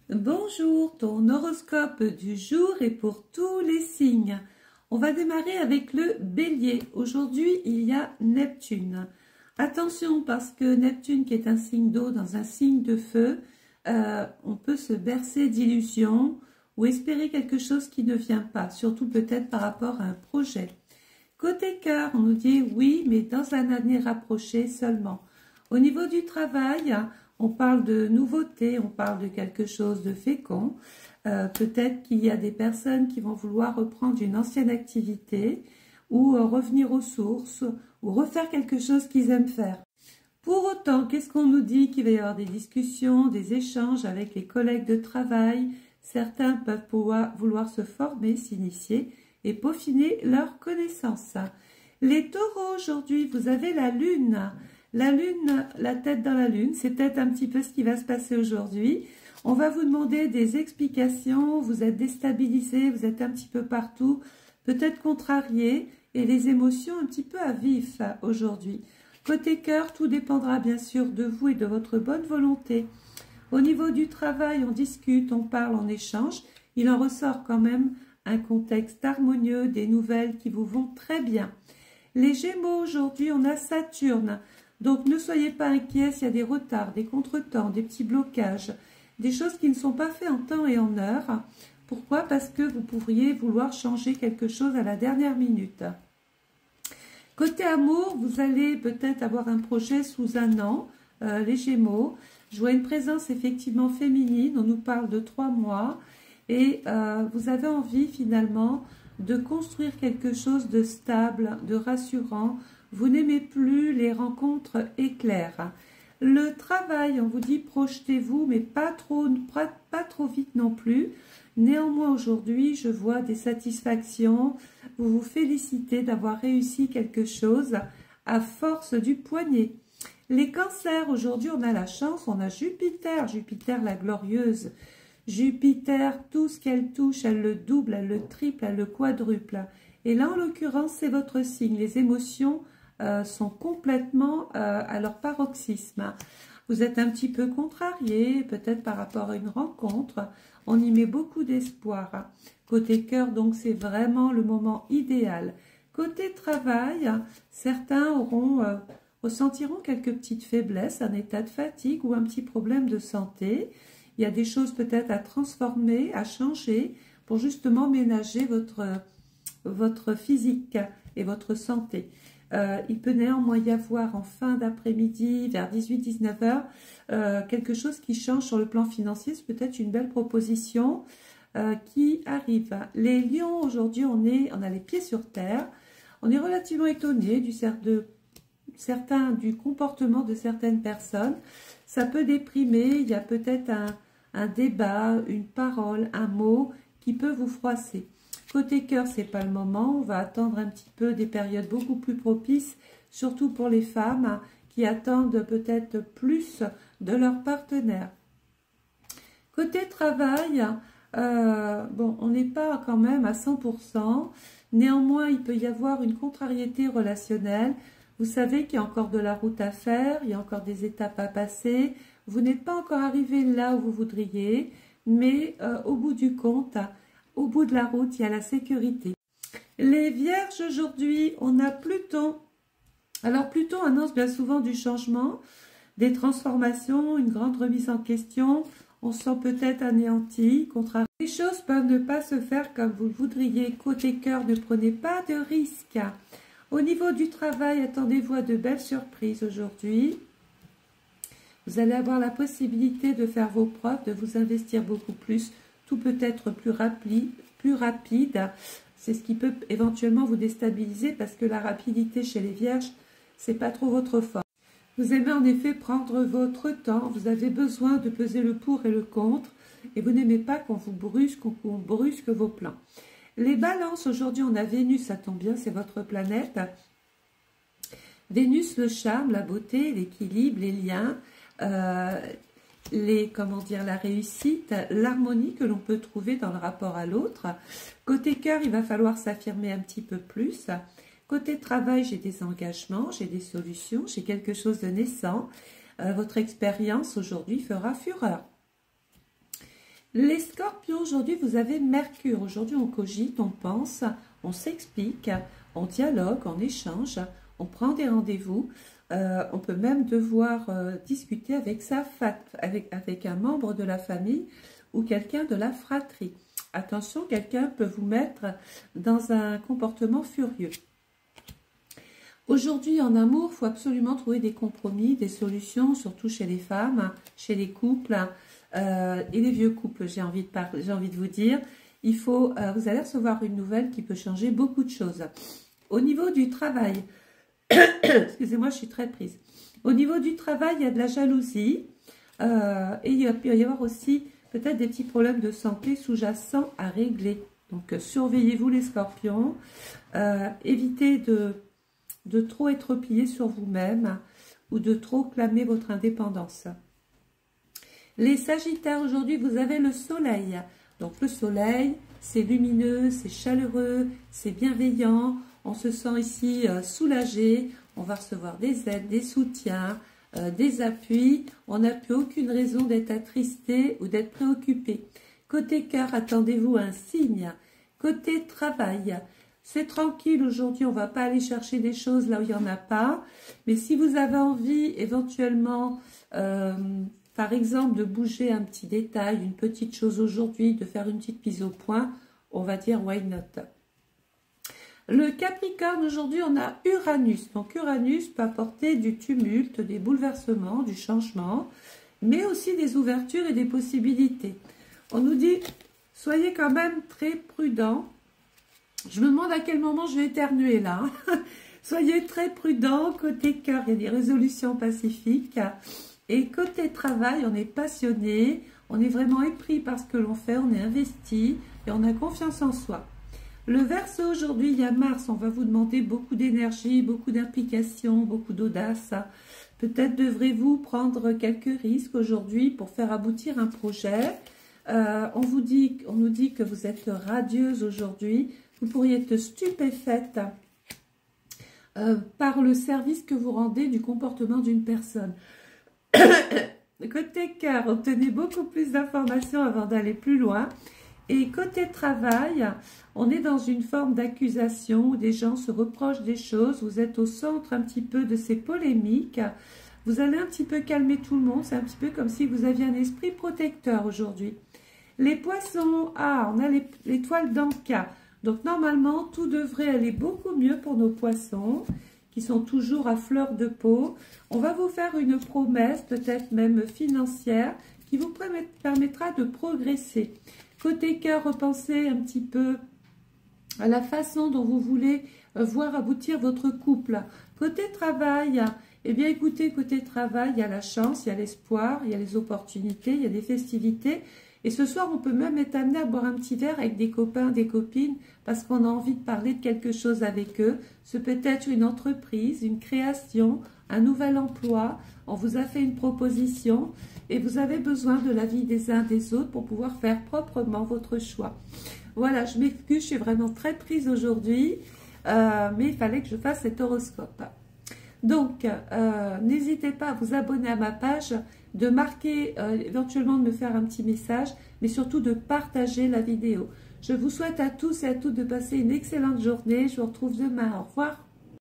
Bonjour, ton horoscope du jour est pour tous les signes. On va démarrer avec le Bélier. Aujourd'hui, il y a Neptune. Attention parce que Neptune, qui est un signe d'eau dans un signe de feu, on peut se bercer d'illusions ou espérer quelque chose qui ne vient pas, surtout peut-être par rapport à un projet. Côté cœur, on nous dit oui, mais dans un avenir rapproché seulement. Au niveau du travail, on parle de nouveautés, on parle de quelque chose de fécond. Peut-être qu'il y a des personnes qui vont vouloir reprendre une ancienne activité ou revenir aux sources ou refaire quelque chose qu'ils aiment faire. Pour autant, qu'est-ce qu'on nous dit? Qu'il va y avoir des discussions, des échanges avec les collègues de travail. Certains peuvent vouloir se former, s'initier et peaufiner leurs connaissances. Les taureaux, aujourd'hui, vous avez la lune. La lune, la tête dans la lune, c'est peut-être un petit peu ce qui va se passer aujourd'hui. On va vous demander des explications, vous êtes déstabilisé, vous êtes un petit peu partout, peut-être contrarié et les émotions un petit peu à vif aujourd'hui. Côté cœur, tout dépendra bien sûr de vous et de votre bonne volonté. Au niveau du travail, on discute, on parle, on échange. Il en ressort quand même un contexte harmonieux, des nouvelles qui vous vont très bien. Les Gémeaux, aujourd'hui, on a Saturne. Donc ne soyez pas inquiets s'il y a des retards, des contretemps, des petits blocages, des choses qui ne sont pas faites en temps et en heure. Pourquoi? Parce que vous pourriez vouloir changer quelque chose à la dernière minute. Côté amour, vous allez peut-être avoir un projet sous un an, les Gémeaux. Je vois une présence effectivement féminine, on nous parle de 3 mois. Et vous avez envie finalement de construire quelque chose de stable, de rassurant. Vous n'aimez plus les rencontres éclairs. Le travail, on vous dit projetez-vous, mais pas trop vite non plus. Néanmoins, aujourd'hui, je vois des satisfactions. Vous vous félicitez d'avoir réussi quelque chose à force du poignet. Les cancers, aujourd'hui, on a la chance, on a Jupiter, Jupiter la glorieuse. Jupiter, tout ce qu'elle touche, elle le double, elle le triple, elle le quadruple. Et là, en l'occurrence, c'est votre signe. Les émotions sont complètement à leur paroxysme. Vous êtes un petit peu contrarié, peut-être par rapport à une rencontre. On y met beaucoup d'espoir. Côté cœur, donc, c'est vraiment le moment idéal. Côté travail, certains ressentiront quelques petites faiblesses, un état de fatigue ou un petit problème de santé. Il y a des choses peut-être à transformer, à changer pour justement ménager votre physique et votre santé. Il peut néanmoins y avoir en fin d'après-midi, vers 18-19 heures, quelque chose qui change sur le plan financier. C'est peut-être une belle proposition qui arrive. Les lions, aujourd'hui, on a les pieds sur terre. On est relativement étonné du comportement de certaines personnes. Ça peut déprimer, il y a peut-être un débat, une parole, un mot qui peut vous froisser. Côté cœur, ce n'est pas le moment. On va attendre un petit peu des périodes beaucoup plus propices, surtout pour les femmes qui attendent peut-être plus de leur partenaire. Côté travail, bon, on n'est pas quand même à 100%. Néanmoins, il peut y avoir une contrariété relationnelle. Vous savez qu'il y a encore de la route à faire, il y a encore des étapes à passer. Vous n'êtes pas encore arrivé là où vous voudriez, mais au bout du compte, au bout de la route, il y a la sécurité. Les Vierges, aujourd'hui, on a Pluton. Alors Pluton annonce bien souvent du changement, des transformations, une grande remise en question. On se sent peut-être anéanti, contrarié. Les choses peuvent ne pas se faire comme vous le voudriez. Côté cœur, ne prenez pas de risques. Au niveau du travail, attendez-vous à de belles surprises aujourd'hui. Vous allez avoir la possibilité de faire vos preuves, de vous investir beaucoup plus. Tout peut être plus rapide. C'est ce qui peut éventuellement vous déstabiliser parce que la rapidité chez les Vierges, c'est pas trop votre force. Vous aimez en effet prendre votre temps. Vous avez besoin de peser le pour et le contre. Et vous n'aimez pas qu'on vous brusque ou qu'on brusque vos plans. Les balances, aujourd'hui, on a Vénus, ça tombe bien, c'est votre planète. Vénus, le charme, la beauté, l'équilibre, les liens, la réussite, l'harmonie que l'on peut trouver dans le rapport à l'autre. Côté cœur, il va falloir s'affirmer un petit peu plus. Côté travail, j'ai des engagements, j'ai des solutions, j'ai quelque chose de naissant. Votre expérience aujourd'hui fera fureur. Les scorpions, aujourd'hui, vous avez Mercure. Aujourd'hui, on cogite, on pense, on s'explique, on dialogue, on échange, on prend des rendez-vous. On peut même devoir discuter avec, avec un membre de la famille ou quelqu'un de la fratrie. Attention, quelqu'un peut vous mettre dans un comportement furieux. Aujourd'hui, en amour, il faut absolument trouver des compromis, des solutions, surtout chez les femmes, chez les couples et les vieux couples, j'ai envie de vous dire. Vous allez recevoir une nouvelle qui peut changer beaucoup de choses. Au niveau du travail, excusez-moi, je suis très prise. Au niveau du travail, il y a de la jalousie et il peut y avoir aussi peut-être des petits problèmes de santé sous-jacents à régler. Donc, surveillez-vous les scorpions. Évitez de trop être plié sur vous-même ou de trop clamer votre indépendance. Les sagittaires, aujourd'hui, vous avez le soleil. Donc, le soleil, c'est lumineux, c'est chaleureux, c'est bienveillant. On se sent ici soulagé. On va recevoir des aides, des soutiens, des appuis. On n'a plus aucune raison d'être attristé ou d'être préoccupé. Côté cœur, attendez-vous un signe. Côté travail, c'est tranquille aujourd'hui, on ne va pas aller chercher des choses là où il n'y en a pas. Mais si vous avez envie éventuellement, par exemple, de bouger un petit détail, une petite chose aujourd'hui, de faire une petite mise au point, on va dire why not. Le Capricorne, aujourd'hui, on a Uranus. Donc Uranus peut apporter du tumulte, des bouleversements, du changement, mais aussi des ouvertures et des possibilités. On nous dit, soyez quand même très prudents. Je me demande à quel moment je vais éternuer là. Soyez très prudents. Côté cœur, il y a des résolutions pacifiques. Et côté travail, on est passionné. On est vraiment épris par ce que l'on fait. On est investi et on a confiance en soi. Le Verseau, aujourd'hui, il y a Mars. On va vous demander beaucoup d'énergie, beaucoup d'implication, beaucoup d'audace. Peut-être devrez-vous prendre quelques risques aujourd'hui pour faire aboutir un projet. On nous dit que vous êtes radieuse aujourd'hui. Vous pourriez être stupéfaite par le service que vous rendez du comportement d'une personne. Côté cœur, obtenez beaucoup plus d'informations avant d'aller plus loin. Et côté travail, on est dans une forme d'accusation où des gens se reprochent des choses. Vous êtes au centre un petit peu de ces polémiques. Vous allez un petit peu calmer tout le monde. C'est un petit peu comme si vous aviez un esprit protecteur aujourd'hui. Les poissons, on a l'étoile d'Anka. Donc, normalement, tout devrait aller beaucoup mieux pour nos poissons, qui sont toujours à fleur de peau. On va vous faire une promesse, peut-être même financière, qui vous permettra de progresser. Côté cœur, repensez un petit peu à la façon dont vous voulez voir aboutir votre couple. Côté travail, eh bien, écoutez, côté travail, il y a la chance, il y a l'espoir, il y a les opportunités, il y a des festivités. Et ce soir, on peut même être amené à boire un petit verre avec des copains, des copines, parce qu'on a envie de parler de quelque chose avec eux. Ce peut être une entreprise, une création, un nouvel emploi. On vous a fait une proposition et vous avez besoin de l'avis des uns des autres pour pouvoir faire proprement votre choix. Voilà, je m'excuse, je suis vraiment très prise aujourd'hui, mais il fallait que je fasse cet horoscope. Donc, n'hésitez pas à vous abonner à ma page, de marquer, éventuellement de me faire un petit message, mais surtout de partager la vidéo. Je vous souhaite à tous et à toutes de passer une excellente journée. Je vous retrouve demain. Au revoir.